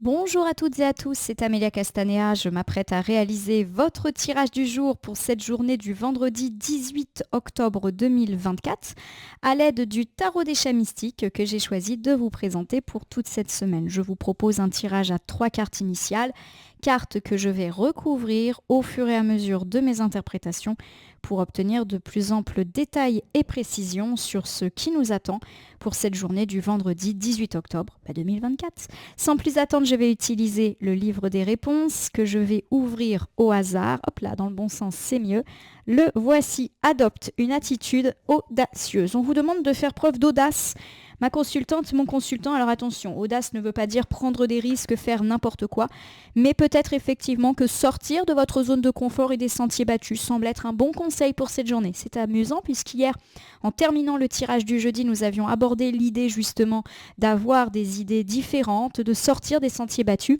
Bonjour à toutes et à tous, c'est Amélia Castanea. Je m'apprête à réaliser votre tirage du jour pour cette journée du vendredi 18 octobre 2024 à l'aide du tarot des chats mystiques que j'ai choisi de vous présenter pour toute cette semaine. Je vous propose un tirage à 3 cartes initiales, cartes que je vais recouvrir au fur et à mesure de mes interprétations pour obtenir de plus amples détails et précisions sur ce qui nous attend pour cette journée du vendredi 18 octobre 2024. Sans plus attendre, je vais utiliser le livre des réponses que je vais ouvrir au hasard. Hop là, dans le bon sens, c'est mieux. Le voici. Adopte une attitude audacieuse. On vous demande de faire preuve d'audace. Ma consultante, mon consultant, alors attention, audace ne veut pas dire prendre des risques, faire n'importe quoi, mais peut-être effectivement que sortir de votre zone de confort et des sentiers battus semble être un bon conseil pour cette journée. C'est amusant puisqu'hier, en terminant le tirage du jeudi, nous avions abordé l'idée justement d'avoir des idées différentes, de sortir des sentiers battus.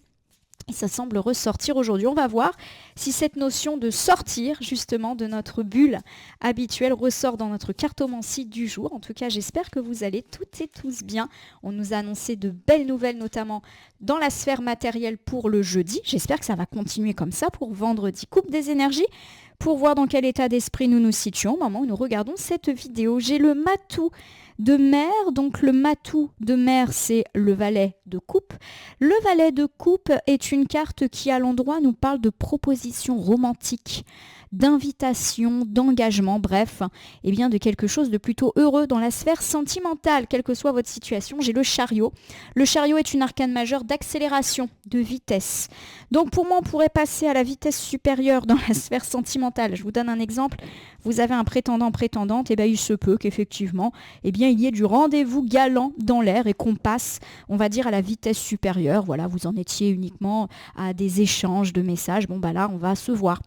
Et ça semble ressortir aujourd'hui. On va voir si cette notion de sortir justement de notre bulle habituelle ressort dans notre cartomancie du jour. En tout cas, j'espère que vous allez toutes et tous bien. On nous a annoncé de belles nouvelles, notamment dans la sphère matérielle pour le jeudi. J'espère que ça va continuer comme ça pour vendredi. Coupe des énergies. Pour voir dans quel état d'esprit nous nous situons au moment où nous regardons cette vidéo. J'ai le matou de mer. Donc le matou de mer, c'est le valet de coupe. Le valet de coupe est une carte qui, à l'endroit, nous parle de propositions romantiques, d'invitation, d'engagement, bref, et bien de quelque chose de plutôt heureux dans la sphère sentimentale, quelle que soit votre situation. J'ai le chariot. Le chariot est une arcane majeure d'accélération, de vitesse. Donc pour moi, on pourrait passer à la vitesse supérieure dans la sphère sentimentale. Je vous donne un exemple. Vous avez un prétendant, prétendante, et bien il se peut qu'effectivement, il y ait du rendez-vous galant dans l'air et qu'on passe, on va dire, à la vitesse supérieure. Voilà, vous en étiez uniquement à des échanges de messages. Bon, là, on va se voir.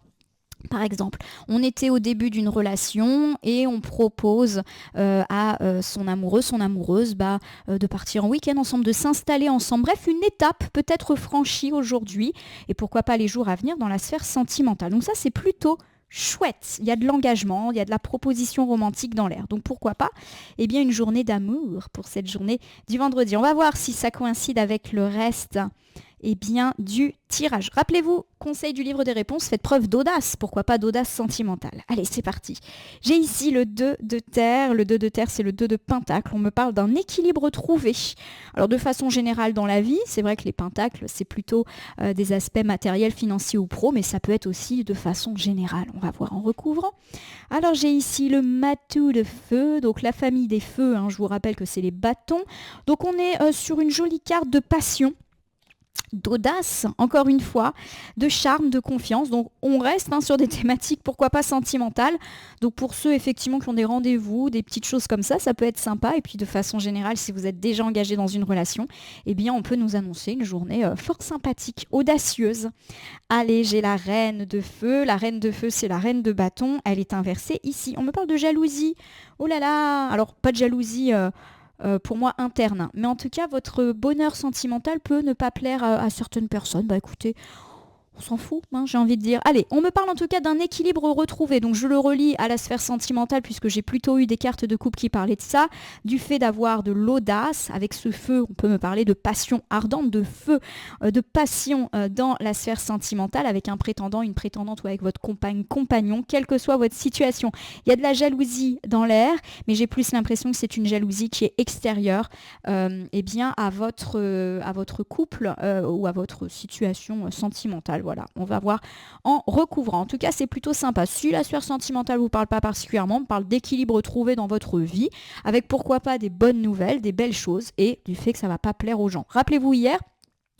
Par exemple, on était au début d'une relation et on propose à son amoureux, son amoureuse, de partir en week-end ensemble, de s'installer ensemble. Bref, une étape peut être franchie aujourd'hui et pourquoi pas les jours à venir dans la sphère sentimentale. Donc ça, c'est plutôt chouette. Il y a de l'engagement, il y a de la proposition romantique dans l'air. Donc pourquoi pas une journée d'amour pour cette journée du vendredi. On va voir si ça coïncide avec le reste du tirage. Rappelez-vous, conseil du livre des réponses, faites preuve d'audace. Pourquoi pas d'audace sentimentale. Allez, c'est parti. J'ai ici le 2 de terre. Le 2 de terre, c'est le 2 de pentacle. On me parle d'un équilibre trouvé. Alors, de façon générale dans la vie, c'est vrai que les pentacles, c'est plutôt des aspects matériels, financiers ou pro, mais ça peut être aussi de façon générale. On va voir en recouvrant. Alors, j'ai ici le matou de feu. Donc, la famille des feux, je vous rappelle que c'est les bâtons. Donc, on est sur une jolie carte de passion, d'audace, encore une fois, de charme, de confiance. Donc on reste sur des thématiques, pourquoi pas sentimentales. Donc pour ceux effectivement qui ont des rendez-vous, des petites choses comme ça peut être sympa. Et puis de façon générale, si vous êtes déjà engagé dans une relation, on peut nous annoncer une journée fort sympathique, audacieuse. Allez, j'ai la reine de feu. La reine de feu, c'est la reine de bâton. Elle est inversée ici. On me parle de jalousie. Oh là là. Alors pas de jalousie pour moi interne. Mais en tout cas, votre bonheur sentimental peut ne pas plaire à certaines personnes. Écoutez, on s'en fout, j'ai envie de dire. Allez, on me parle en tout cas d'un équilibre retrouvé. Donc je le relie à la sphère sentimentale puisque j'ai plutôt eu des cartes de couple qui parlaient de ça. Du fait d'avoir de l'audace. Avec ce feu, on peut me parler de passion ardente, de feu, de passion dans la sphère sentimentale avec un prétendant, une prétendante ou avec votre compagnon, quelle que soit votre situation. Il y a de la jalousie dans l'air, mais j'ai plus l'impression que c'est une jalousie qui est extérieure à votre couple ou à votre situation sentimentale. Voilà, on va voir en recouvrant. En tout cas, c'est plutôt sympa. Si la sphère sentimentale ne vous parle pas particulièrement, on parle d'équilibre trouvé dans votre vie, avec pourquoi pas des bonnes nouvelles, des belles choses, et du fait que ça ne va pas plaire aux gens. Rappelez-vous hier,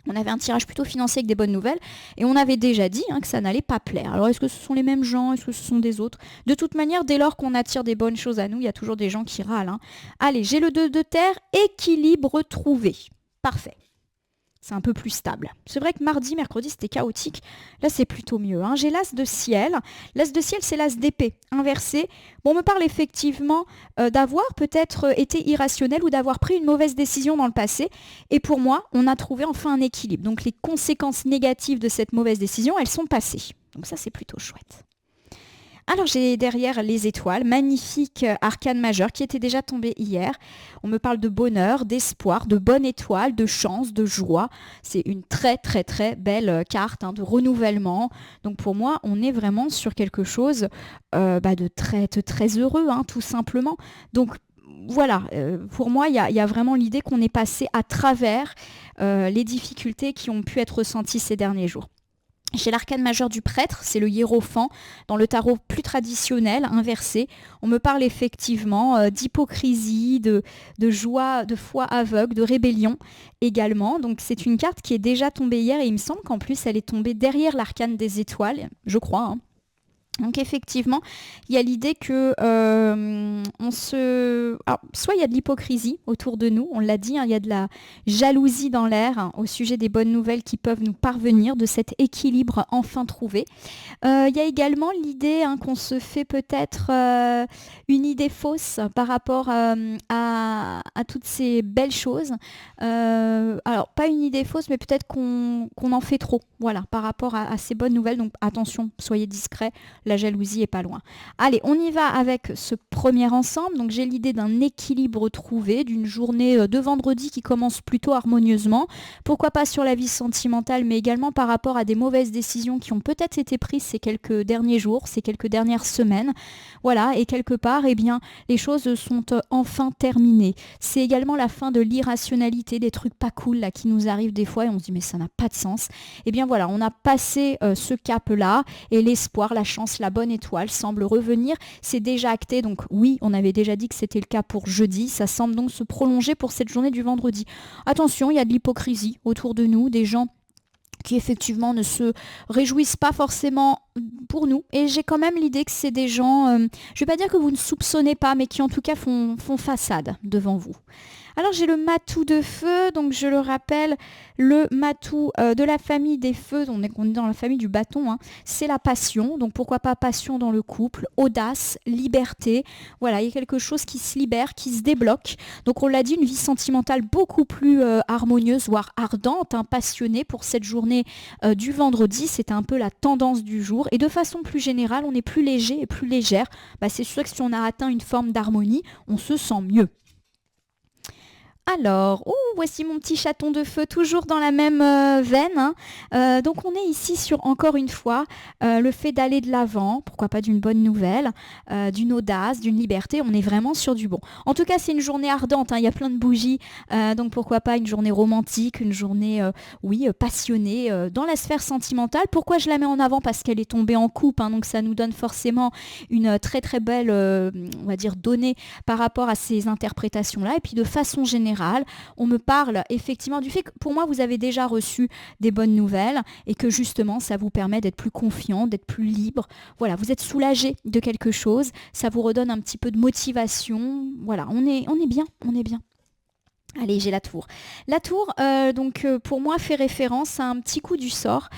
on avait un tirage plutôt financier avec des bonnes nouvelles et on avait déjà dit que ça n'allait pas plaire. Alors est-ce que ce sont les mêmes gens? Est-ce que ce sont des autres? De toute manière, dès lors qu'on attire des bonnes choses à nous, il y a toujours des gens qui râlent. Allez, j'ai le 2 de terre, équilibre trouvé. Parfait. C'est un peu plus stable. C'est vrai que mardi, mercredi, c'était chaotique. Là, c'est plutôt mieux. J'ai l'as de ciel. L'as de ciel, c'est l'as d'épée inversé. Bon, on me parle effectivement d'avoir peut-être été irrationnel ou d'avoir pris une mauvaise décision dans le passé. Et pour moi, on a trouvé enfin un équilibre. Donc, les conséquences négatives de cette mauvaise décision, elles sont passées. Donc ça, c'est plutôt chouette. Alors j'ai derrière les étoiles, magnifique arcane majeur qui était déjà tombé hier. On me parle de bonheur, d'espoir, de bonne étoile, de chance, de joie. C'est une très très très belle carte de renouvellement. Donc pour moi, on est vraiment sur quelque chose de très heureux, tout simplement. Donc voilà, pour moi, il y a vraiment l'idée qu'on est passé à travers les difficultés qui ont pu être ressenties ces derniers jours. Chez l'arcane majeur du prêtre, c'est le hiérophant, dans le tarot plus traditionnel, inversé. On me parle effectivement d'hypocrisie, de joie, de foi aveugle, de rébellion également. Donc c'est une carte qui est déjà tombée hier et il me semble qu'en plus elle est tombée derrière l'arcane des étoiles, je crois. Donc effectivement, il y a l'idée que soit il y a de l'hypocrisie autour de nous, on l'a dit, il y a de la jalousie dans l'air au sujet des bonnes nouvelles qui peuvent nous parvenir, de cet équilibre enfin trouvé. Il y a également l'idée qu'on se fait peut-être une idée fausse par rapport à toutes ces belles choses. Alors pas une idée fausse, mais peut-être qu'on en fait trop, voilà, par rapport à ces bonnes nouvelles. Donc attention, soyez discrets. La jalousie est pas loin. Allez, on y va avec ce premier ensemble. Donc j'ai l'idée d'un équilibre trouvé, d'une journée de vendredi qui commence plutôt harmonieusement. Pourquoi pas sur la vie sentimentale, mais également par rapport à des mauvaises décisions qui ont peut-être été prises ces quelques derniers jours, ces quelques dernières semaines. Voilà, et quelque part, eh bien, les choses sont enfin terminées. C'est également la fin de l'irrationalité, des trucs pas cool là, qui nous arrivent des fois et on se dit mais ça n'a pas de sens. Eh bien voilà, on a passé ce cap-là et l'espoir, la chance, la bonne étoile semble revenir. C'est déjà acté, donc oui, on avait déjà dit que c'était le cas pour jeudi. Ça semble donc se prolonger pour cette journée du vendredi. Attention, il y a de l'hypocrisie autour de nous, des gens qui effectivement ne se réjouissent pas forcément pour nous. Et j'ai quand même l'idée que c'est des gens, je ne vais pas dire que vous ne soupçonnez pas, mais qui en tout cas font façade devant vous. Alors j'ai le matou de feu, donc je le rappelle, le matou de la famille des feux, on est dans la famille du bâton, c'est la passion, donc pourquoi pas passion dans le couple, audace, liberté, voilà, il y a quelque chose qui se libère, qui se débloque. Donc on l'a dit, une vie sentimentale beaucoup plus harmonieuse, voire ardente, passionnée pour cette journée du vendredi, c'est un peu la tendance du jour. Et de façon plus générale, on est plus léger et plus légère. C'est sûr que si on a atteint une forme d'harmonie, on se sent mieux. Alors, voici mon petit chaton de feu, toujours dans la même veine. Donc on est ici sur, encore une fois, le fait d'aller de l'avant, pourquoi pas d'une bonne nouvelle, d'une audace, d'une liberté, on est vraiment sur du bon. En tout cas, c'est une journée ardente, il y a plein de bougies, donc pourquoi pas une journée romantique, une journée, passionnée, dans la sphère sentimentale. Pourquoi je la mets en avant? Parce qu'elle est tombée en coupe, donc ça nous donne forcément une très très belle, on va dire, donnée par rapport à ces interprétations-là. Et puis de façon générale, on me parle effectivement du fait que pour moi vous avez déjà reçu des bonnes nouvelles et que justement ça vous permet d'être plus confiant, d'être plus libre. Voilà, vous êtes soulagé de quelque chose, ça vous redonne un petit peu de motivation. Voilà, on est bien, on est bien. Allez, j'ai la tour. La tour, pour moi, fait référence à un petit coup du sort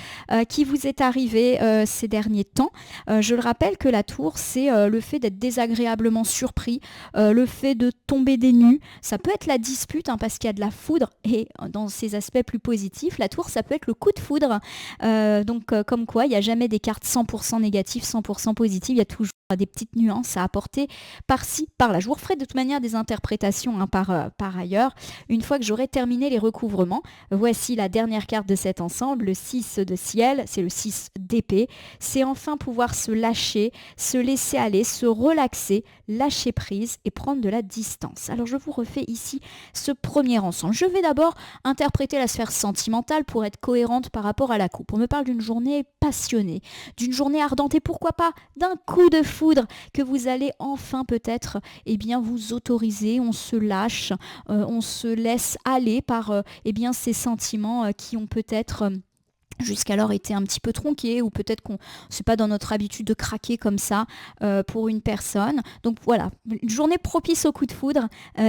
qui vous est arrivé ces derniers temps. Je le rappelle que la tour, c'est le fait d'être désagréablement surpris, le fait de tomber des nues. Ça peut être la dispute, parce qu'il y a de la foudre, et dans ses aspects plus positifs, la tour, ça peut être le coup de foudre. Comme quoi, il n'y a jamais des cartes 100% négatives, 100% positives. Il y a toujours des petites nuances à apporter par-ci, par-là. Je vous referai de toute manière des interprétations par ailleurs. Une fois que j'aurai terminé les recouvrements, voici la dernière carte de cet ensemble, le 6 de ciel, c'est le 6 d'épée. C'est enfin pouvoir se lâcher, se laisser aller, se relaxer, lâcher prise et prendre de la distance. Alors je vous refais ici ce premier ensemble. Je vais d'abord interpréter la sphère sentimentale pour être cohérente par rapport à la coupe. On me parle d'une journée passionnée, d'une journée ardente et pourquoi pas d'un coup de foudre que vous allez enfin peut-être vous autoriser, on se lâche, on se laisse aller par ces sentiments qui ont peut-être jusqu'alors été un petit peu tronqués ou peut-être qu'on c'est pas dans notre habitude de craquer comme ça pour une personne. Donc voilà, une journée propice au coup de foudre,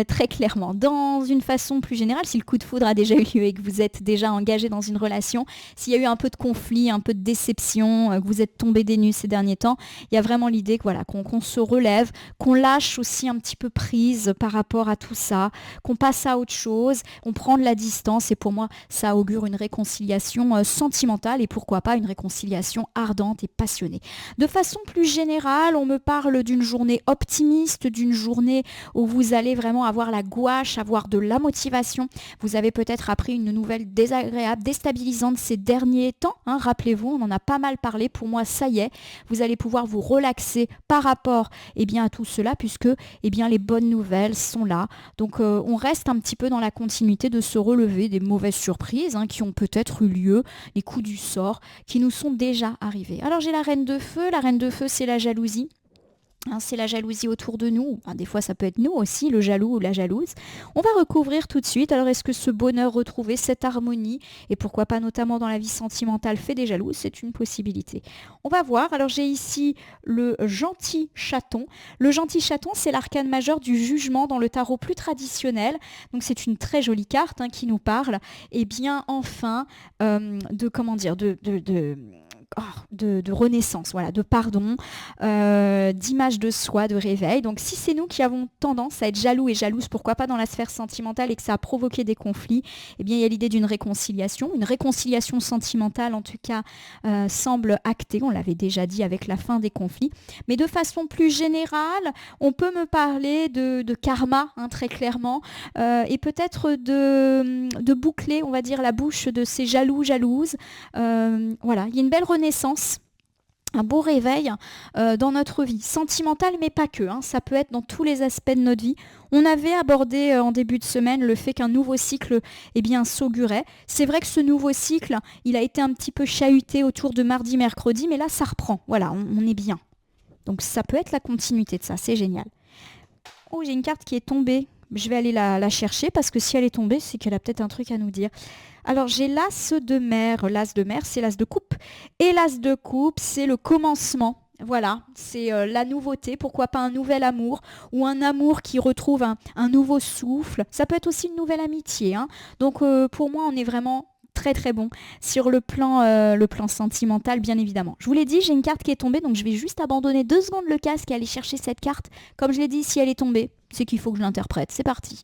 très clairement. Dans une façon plus générale, si le coup de foudre a déjà eu lieu et que vous êtes déjà engagé dans une relation, s'il y a eu un peu de conflit, un peu de déception, que vous êtes tombé des nues ces derniers temps, il y a vraiment l'idée que, voilà, qu'on se relève, qu'on lâche aussi un petit peu prise par rapport à tout ça, qu'on passe à autre chose, on prend de la distance et pour moi ça augure une réconciliation sentimentale sentimentale et pourquoi pas une réconciliation ardente et passionnée. De façon plus générale, on me parle d'une journée optimiste, d'une journée où vous allez vraiment avoir la gouache, avoir de la motivation. Vous avez peut-être appris une nouvelle désagréable, déstabilisante ces derniers temps. Rappelez-vous, on en a pas mal parlé. Pour moi, ça y est, vous allez pouvoir vous relaxer par rapport à tout cela puisque les bonnes nouvelles sont là. Donc on reste un petit peu dans la continuité de se relever des mauvaises surprises qui ont peut-être eu lieu, les coups du sort qui nous sont déjà arrivés. Alors j'ai la reine de feu. La reine de feu, c'est la jalousie. C'est la jalousie autour de nous. Des fois, ça peut être nous aussi, le jaloux ou la jalouse. On va recouvrir tout de suite. Alors, est-ce que ce bonheur retrouvé, cette harmonie, et pourquoi pas notamment dans la vie sentimentale, fait des jaloux? C'est une possibilité. On va voir. Alors, j'ai ici le gentil chaton. Le gentil chaton, c'est l'arcane majeur du jugement dans le tarot plus traditionnel. Donc, c'est une très jolie carte qui nous parle. Et bien, enfin, de renaissance, voilà, de pardon, d'image de soi, de réveil. Donc si c'est nous qui avons tendance à être jaloux et jalouses, pourquoi pas dans la sphère sentimentale et que ça a provoqué des conflits, il y a l'idée d'une réconciliation. Une réconciliation sentimentale, en tout cas, semble actée, on l'avait déjà dit avec la fin des conflits. Mais de façon plus générale, on peut me parler de karma, très clairement, et peut-être de boucler, on va dire, la bouche de ces jaloux, jalouses. Voilà, il y a une belle renaissance, un beau réveil dans notre vie sentimentale, mais pas que. Ça peut être dans tous les aspects de notre vie. On avait abordé en début de semaine le fait qu'un nouveau cycle s'augurait. C'est vrai que ce nouveau cycle, il a été un petit peu chahuté autour de mardi, mercredi, mais là, ça reprend. Voilà, on est bien. Donc ça peut être la continuité de ça, c'est génial. Oh, j'ai une carte qui est tombée. Je vais aller la chercher parce que si elle est tombée, c'est qu'elle a peut-être un truc à nous dire. Alors j'ai l'as de mer. L'as de mer, c'est l'as de coupe. Et l'as de coupe, c'est le commencement. Voilà, c'est la nouveauté. Pourquoi pas un nouvel amour ou un amour qui retrouve un nouveau souffle. Ça peut être aussi une nouvelle amitié. Donc pour moi, on est vraiment très très bon sur le plan sentimental, bien évidemment. Je vous l'ai dit, j'ai une carte qui est tombée, donc je vais juste abandonner 2 secondes le casque et aller chercher cette carte. Comme je l'ai dit, si elle est tombée, c'est qu'il faut que je l'interprète. C'est parti.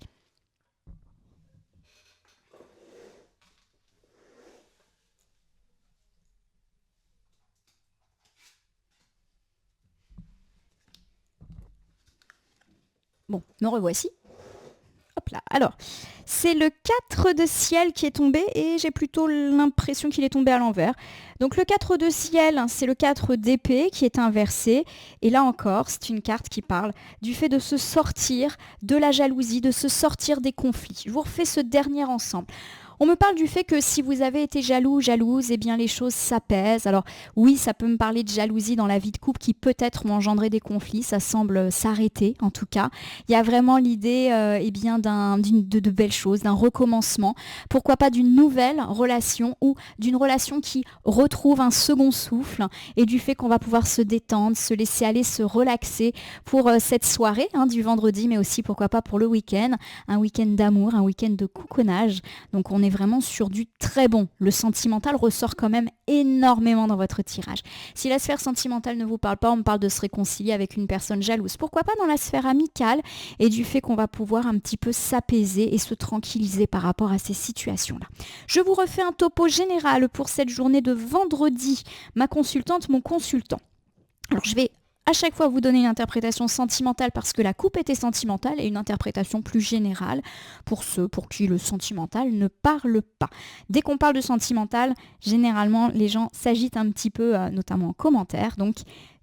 Bon, me revoici. Hop là. Alors, c'est le 4 de ciel qui est tombé et j'ai plutôt l'impression qu'il est tombé à l'envers. Donc le 4 de ciel, c'est le 4 d'épée qui est inversé. Et là encore, c'est une carte qui parle du fait de se sortir de la jalousie, de se sortir des conflits. Je vous refais ce dernier ensemble. On me parle du fait que si vous avez été jaloux, jalouse, les choses s'apaisent. Alors oui, ça peut me parler de jalousie dans la vie de couple qui peut-être ont engendré des conflits. Ça semble s'arrêter en tout cas. Il y a vraiment l'idée de belles choses, d'un recommencement. Pourquoi pas d'une nouvelle relation ou d'une relation qui retrouve un second souffle et du fait qu'on va pouvoir se détendre, se laisser aller, se relaxer pour cette soirée du vendredi, mais aussi pourquoi pas pour le week-end. Un week-end d'amour, un week-end de couconnage. Donc on est vraiment sur du très bon. Le sentimental ressort quand même énormément dans votre tirage. Si la sphère sentimentale ne vous parle pas, on me parle de se réconcilier avec une personne jalouse. Pourquoi pas dans la sphère amicale et du fait qu'on va pouvoir un petit peu s'apaiser et se tranquilliser par rapport à ces situations-là. Je vous refais un topo général pour cette journée de vendredi. Ma consultante, mon consultant. Alors je vais à chaque fois vous donner une interprétation sentimentale parce que la coupe était sentimentale et une interprétation plus générale pour ceux pour qui le sentimental ne parle pas. Dès qu'on parle de sentimental, généralement les gens s'agitent un petit peu, notamment en commentaire. Donc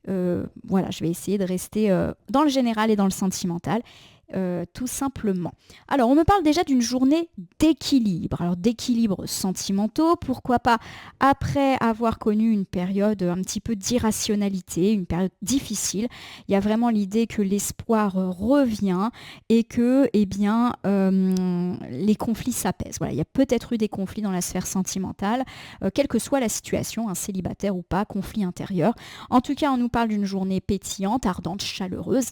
voilà, je vais essayer de rester dans le général et dans le sentimental. Tout simplement. Alors, on me parle déjà d'une journée d'équilibre. Alors, d'équilibre sentimentaux, pourquoi pas après avoir connu une période un petit peu d'irrationalité, une période difficile. Il y a vraiment l'idée que l'espoir revient et que, les conflits s'apaisent. Voilà, il y a peut-être eu des conflits dans la sphère sentimentale, quelle que soit la situation, célibataire ou pas, conflit intérieur. En tout cas, on nous parle d'une journée pétillante, ardente, chaleureuse.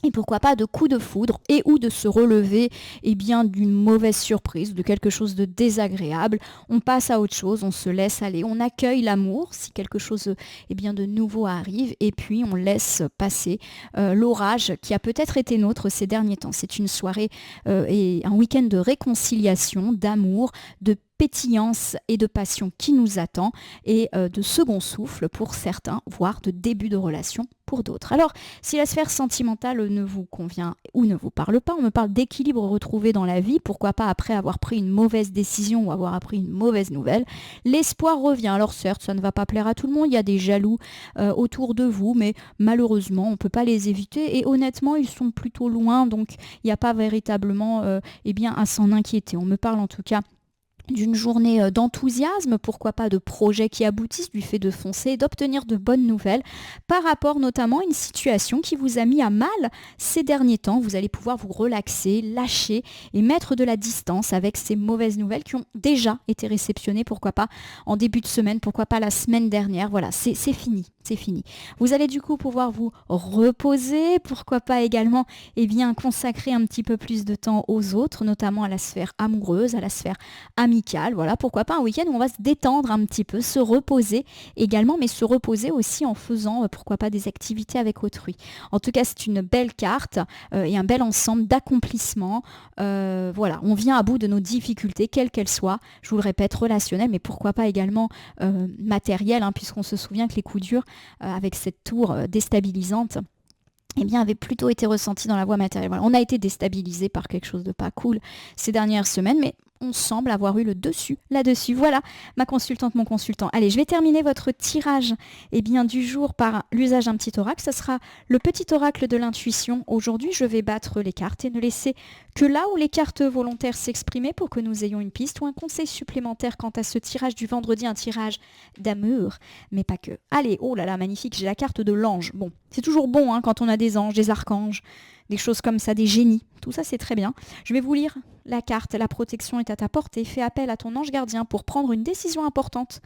Et pourquoi pas de coups de foudre et ou de se relever d'une mauvaise surprise, de quelque chose de désagréable. On passe à autre chose, on se laisse aller, on accueille l'amour si quelque chose de nouveau arrive et puis on laisse passer l'orage qui a peut-être été nôtre ces derniers temps. C'est une soirée et un week-end de réconciliation, d'amour, de pétillance et de passion qui nous attend et de second souffle pour certains, voire de début de relation pour d'autres. Alors, si la sphère sentimentale ne vous convient ou ne vous parle pas, on me parle d'équilibre retrouvé dans la vie, pourquoi pas après avoir pris une mauvaise décision ou avoir appris une mauvaise nouvelle, l'espoir revient. Alors certes, ça ne va pas plaire à tout le monde, il y a des jaloux autour de vous, mais malheureusement, on ne peut pas les éviter et honnêtement, ils sont plutôt loin, donc il n'y a pas véritablement à s'en inquiéter. On me parle en tout cas d'une journée d'enthousiasme, pourquoi pas de projets qui aboutissent du fait de foncer et d'obtenir de bonnes nouvelles par rapport notamment à une situation qui vous a mis à mal ces derniers temps. Vous allez pouvoir vous relaxer, lâcher et mettre de la distance avec ces mauvaises nouvelles qui ont déjà été réceptionnées, pourquoi pas en début de semaine, pourquoi pas la semaine dernière. Voilà, c'est fini. C'est fini. Vous allez du coup pouvoir vous reposer, pourquoi pas également consacrer un petit peu plus de temps aux autres, notamment à la sphère amoureuse, à la sphère amicale. Voilà, pourquoi pas un week-end où on va se détendre un petit peu, se reposer également, mais se reposer aussi en faisant, pourquoi pas, des activités avec autrui. En tout cas, c'est une belle carte et un bel ensemble d'accomplissements. Voilà, on vient à bout de nos difficultés, quelles qu'elles soient, je vous le répète, relationnelles, mais pourquoi pas également matérielles, puisqu'on se souvient que les coups durs avec cette tour déstabilisante avait plutôt été ressenti dans la voie matérielle. Voilà, on a été déstabilisé par quelque chose de pas cool ces dernières semaines, mais on semble avoir eu le dessus là-dessus. Voilà, ma consultante, mon consultant. Allez, je vais terminer votre tirage du jour par l'usage d'un petit oracle. Ça sera le petit oracle de l'intuition. Aujourd'hui, je vais battre les cartes et ne laisser que là où les cartes volontaires s'exprimer pour que nous ayons une piste ou un conseil supplémentaire quant à ce tirage du vendredi, un tirage d'amour, mais pas que. Allez, oh là là, magnifique, j'ai la carte de l'ange. Bon, c'est toujours bon quand on a des anges, des archanges, des choses comme ça, des génies. Tout ça, c'est très bien. Je vais vous lire la carte. La protection est à ta portée. Fais appel à ton ange gardien pour prendre une décision importante,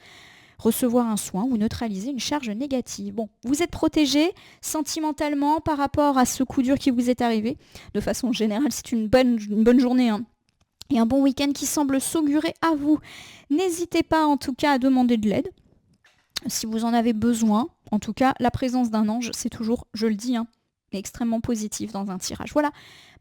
recevoir un soin ou neutraliser une charge négative. Bon, vous êtes protégé sentimentalement par rapport à ce coup dur qui vous est arrivé. De façon générale, c'est une bonne journée. Et un bon week-end qui semble s'augurer à vous. N'hésitez pas en tout cas à demander de l'aide si vous en avez besoin. En tout cas, la présence d'un ange, c'est toujours, je le dis, extrêmement positif dans un tirage. Voilà,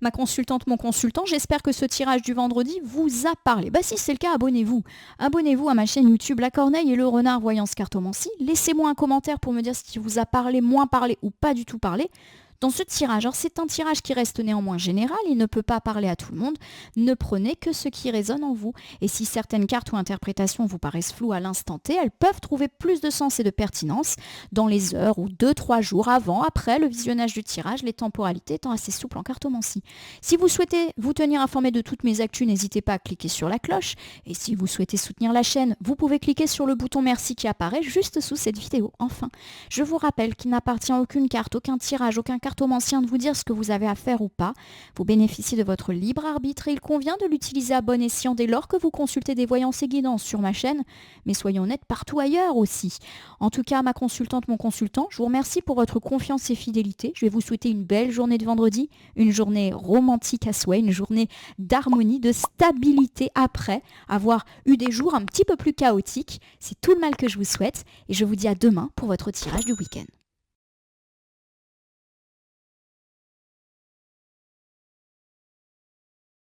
ma consultante, mon consultant, j'espère que ce tirage du vendredi vous a parlé. Si c'est le cas, abonnez-vous. Abonnez-vous à ma chaîne YouTube La Corneille et le Renard Voyance Cartomancie. Laissez-moi un commentaire pour me dire si vous a parlé, moins parlé ou pas du tout parlé. Dans ce tirage, alors c'est un tirage qui reste néanmoins général, il ne peut pas parler à tout le monde, ne prenez que ce qui résonne en vous. Et si certaines cartes ou interprétations vous paraissent floues à l'instant T, elles peuvent trouver plus de sens et de pertinence dans les heures ou 2-3 jours avant, après le visionnage du tirage, les temporalités étant assez souples en cartomancie. Si vous souhaitez vous tenir informé de toutes mes actus, n'hésitez pas à cliquer sur la cloche. Et si vous souhaitez soutenir la chaîne, vous pouvez cliquer sur le bouton merci qui apparaît juste sous cette vidéo. Enfin, je vous rappelle qu'il n'appartient à aucune carte, aucun tirage, aucun cartomancien de vous dire ce que vous avez à faire ou pas. Vous bénéficiez de votre libre arbitre et il convient de l'utiliser à bon escient dès lors que vous consultez des voyances et guidances sur ma chaîne, mais soyons honnêtes, partout ailleurs aussi. En tout cas, ma consultante, mon consultant, je vous remercie pour votre confiance et fidélité. Je vais vous souhaiter une belle journée de vendredi, une journée romantique à souhait, une journée d'harmonie, de stabilité après avoir eu des jours un petit peu plus chaotiques. C'est tout le mal que je vous souhaite et je vous dis à demain pour votre tirage du week-end.